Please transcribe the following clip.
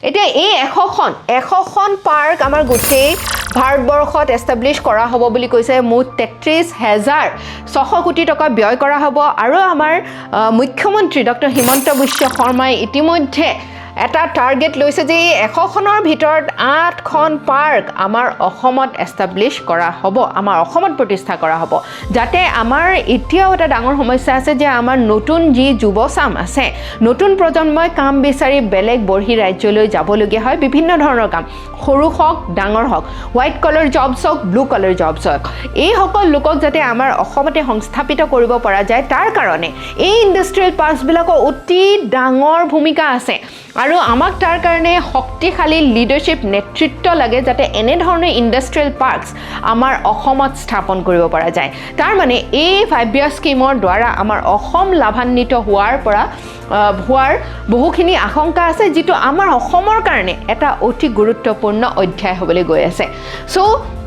এতিয়া এই 100খন পাৰ্ক আমাৰ গোটেই ভাৰতবৰ্ষত এষ্টাব্লিছ কৰা হ'ব বুলি কৈছে মুঠ 33,600 কোটি টকা ব্যয় কৰা হ'ব আৰু আমাৰ মুখ্যমন্ত্ৰী ডক্টৰ হিমন্ত বিশ্ব শৰ্মাই ইতিমধ্যে এটা টাৰ্গেট লৈছে যে এই 100খনৰ ভিতৰত 8খন পাৰ্ক আমাৰ অসমত এষ্টাব্লিছ কৰা হ'ব আমাৰ অসমত প্ৰতিষ্ঠা কৰা হ'ব যাতে আমাৰ এতিয়াও এটা ডাঙৰ সমস্যা আছে যে আমাৰ নতুন যি যুৱচাম আছে নতুন প্ৰজন্মই কাম বিচাৰি বেলেগ বৰ্হি ৰাজ্যলৈ যাবলগীয়া হয় বিভিন্ন ধৰণৰ কাম সৰু হওক ডাঙৰ হওক হোৱাইট কলাৰ জবছ হওক ব্লু কলাৰ জবছ হওক এই সকল লোকক যাতে আমাৰ অসমতে সংস্থাপিত কৰিব পৰা যায় তাৰ কাৰণে এই ইণ্ডাষ্ট্ৰিয়েল পাৰ্কছবিলাকৰ অতি ডাঙৰ ভূমিকা আছে আৰু আমাক তাৰ কাৰণে শক্তিশালী লিডাৰশ্বিপ নেতৃত্ব লাগে যাতে এনে ধৰণৰ ইণ্ডাষ্ট্ৰিয়েল পাৰ্কছ আমাৰ অসমত স্থাপন কৰিব পৰা যায় তাৰ মানে এই 5 ইয়াৰ স্কিমৰ দ্বাৰা আমাৰ অসম লাভান্বিত হোৱাৰ বহুখিনি আশংকা আছে যিটো আমাৰ অসমৰ কাৰণে এটা অতি গুৰুত্বপূৰ্ণ অধ্যায় হ'বলৈ গৈ আছে চ'